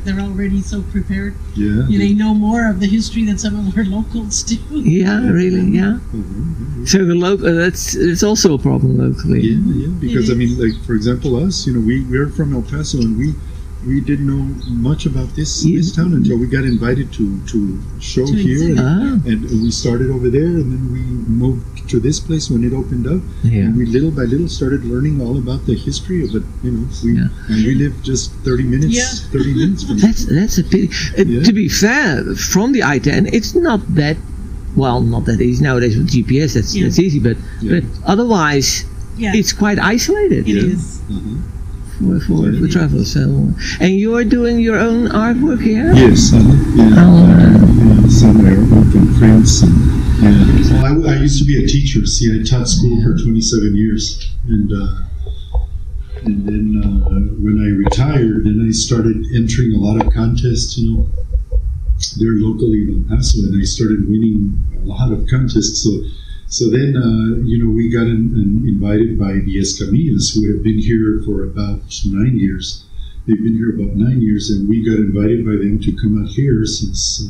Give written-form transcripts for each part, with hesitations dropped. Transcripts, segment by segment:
they're already so prepared. Yeah. They know more of the history than some of our locals do. Yeah, really, yeah. So the local, it's also a problem locally. Yeah, because I mean, like for example, us, we're from El Paso, and we didn't know much about this town until we got invited to show here, and we started over there, and then we moved to this place when it opened up, and we little by little started learning all about the history of it. And we live just 30 minutes from that's a pity. To be fair, from the I-10, it's not that easy nowadays with GPS. That's easy, but otherwise, it's quite isolated. It is. For travel. So, and you're doing your own artwork here? Yes, somewhere up in France. Well, I used to be a teacher. See, I taught school for 27 years, and then when I retired, then I started entering a lot of contests. There locally in El Paso, and I started winning a lot of contests. So then, we got invited by the Escamillas, who have been here for about 9 years. They've been here about 9 years, and we got invited by them to come out here since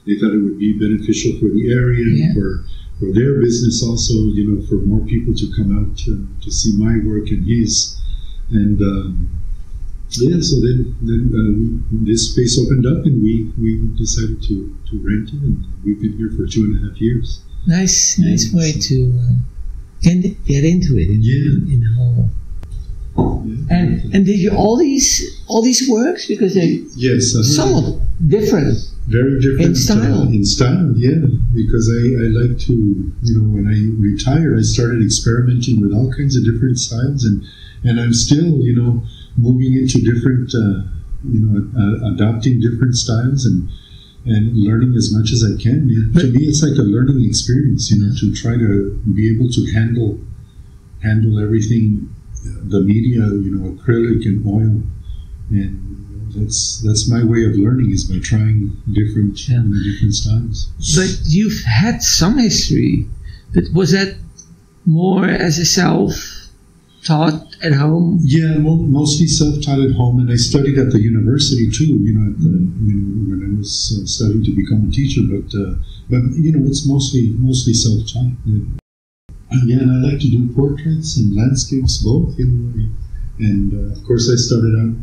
they thought it would be beneficial for the area and for their business also, for more people to come out to see my work and his. And so then this space opened up, and we decided to rent it, and we've been here for 2.5 years. Nice way to get into it in the whole. And did you all these works, because they somewhat different, very different in style. Because I like to, when I retired, I started experimenting with all kinds of different styles, and I'm still moving into different, adopting different styles and learning as much as I can. To me, it's like a learning experience, to try to be able to handle everything, the media, acrylic and oil, and that's my way of learning, is by trying different styles. But you've had some history, but was that more as a self-taught at home? Yeah, mostly self-taught at home, and I studied at the university too. When I was studying to become a teacher, but it's mostly self-taught. And I like to do portraits and landscapes, both. And of course, I started out,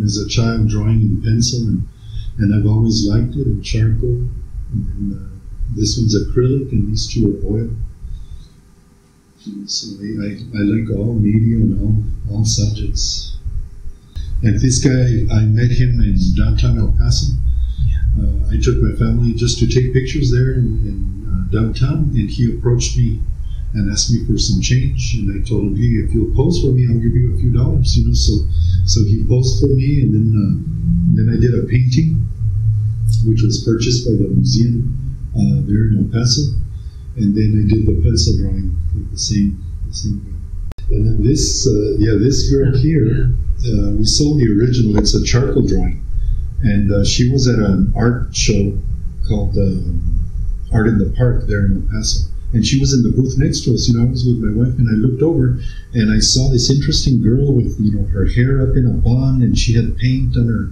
as a child drawing in pencil, and I've always liked it, and charcoal. And this one's acrylic, and these two are oil. So I like all media and all subjects. And this guy, I met him in downtown El Paso. I took my family just to take pictures there in downtown, and he approached me and asked me for some change. And I told him, hey, if you'll pose for me, I'll give you a few dollars. So he posed for me, and then I did a painting, which was purchased by the museum there in El Paso. And then I did the pencil drawing with the same way. And then this girl here, we sold the original. It's a charcoal drawing, and she was at an art show called Art in the Park there in El Paso, and she was in the booth next to us. I was with my wife, and I looked over, and I saw this interesting girl with her hair up in a bun, and she had paint on her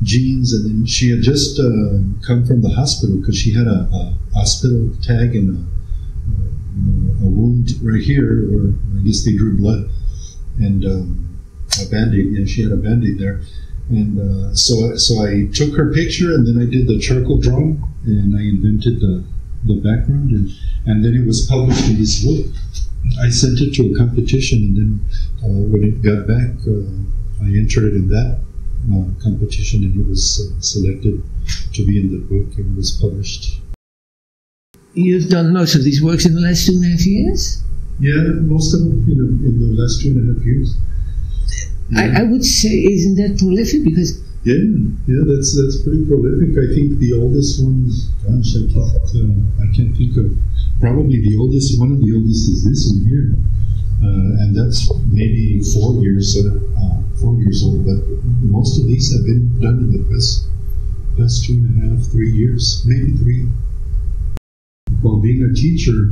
jeans, and then she had just come from the hospital because she had a hospital tag and a wound right here, where I guess they drew blood, and a Band-Aid. Yeah, she had a Band-Aid there, and so I took her picture, and then I did the charcoal drawing, and I invented the background, and then it was published in this book. I sent it to a competition, and then when it got back, I entered it in that competition, and it was selected to be in the book, and it was published. You've done most of these works in the last 2.5 years? Yeah, most of them in the last 2.5 years. Yeah. I would say, isn't that prolific? Because that's pretty prolific. I think the oldest one, gosh, I can't think of. Probably the oldest, one of the oldest is this one here, and that's maybe 4 years old. But most of these have been done in the past 2.5, 3 years, maybe 3. While being a teacher,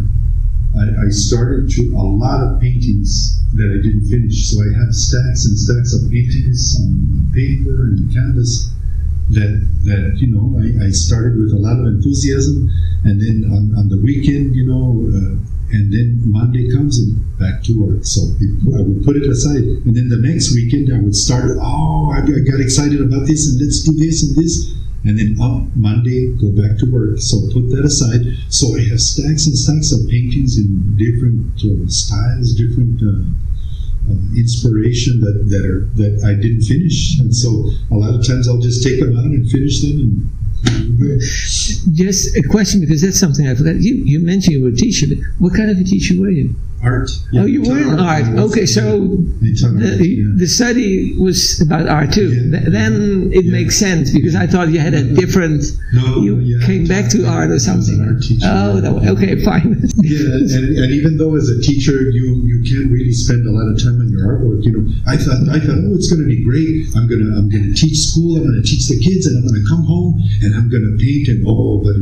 I started a lot of paintings that I didn't finish. So I have stacks and stacks of paintings on paper and canvas that you know, I started with a lot of enthusiasm, and then on the weekend, you know, and then Monday comes and back to work. So I would put it aside, and then the next weekend I would start. Oh, I got excited about this, and let's do this and this, and then Monday go back to work. So put that aside. So I have stacks and stacks of paintings in different styles, different inspiration that I didn't finish, and so a lot of times I'll just take them out and finish them. Just a question, because that's something I forgot. You mentioned you were a teacher. What kind of a teacher were you? Art. Yeah, oh, you were in art. Okay, so the study was about art too. Yeah. Then it makes sense, because I thought you had a different. You came back to art or something. Art teacher, okay, fine. Yeah, and even though as a teacher you can't really spend a lot of time on your artwork, you know, I thought, oh, it's going to be great. I'm gonna teach school. I'm gonna teach the kids, and I'm gonna come home and I'm gonna paint. And but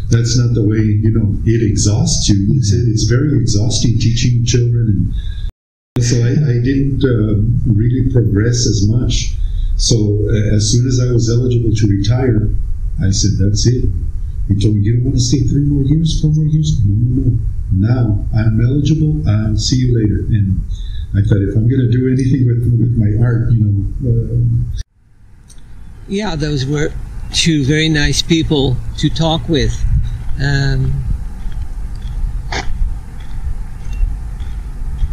that's not the way. You know, it exhausts you. It's very exhausting teaching children, and so I didn't really progress as much. So as soon as I was eligible to retire, I said, that's it. He told me, you don't want to stay 3 more years, 4 more years? No. Now I'm eligible. I'll see you later. And I thought, if I'm going to do anything with my art, you know. Yeah, those were 2 very nice people to talk with.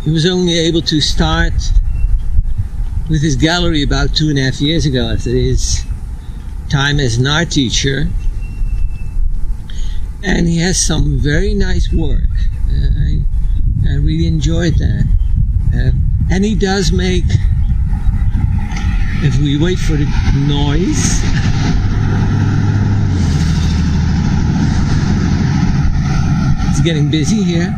He was only able to start with his gallery about 2.5 years ago, after his time as an art teacher, and he has some very nice work. I really enjoyed that, and he does make, if we wait for the noise, it's getting busy here.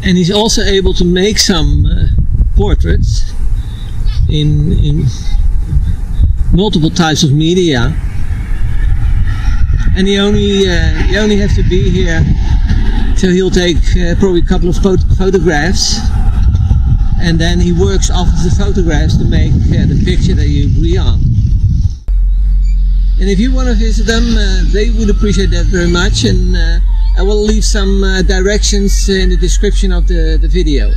And he's also able to make some portraits in multiple types of media. And he only has to be here, so he'll take probably a couple of photographs, and then he works off of the photographs to make the picture that you agree on. And if you want to visit them, they would appreciate that very much, and I will leave some directions in the description of the video.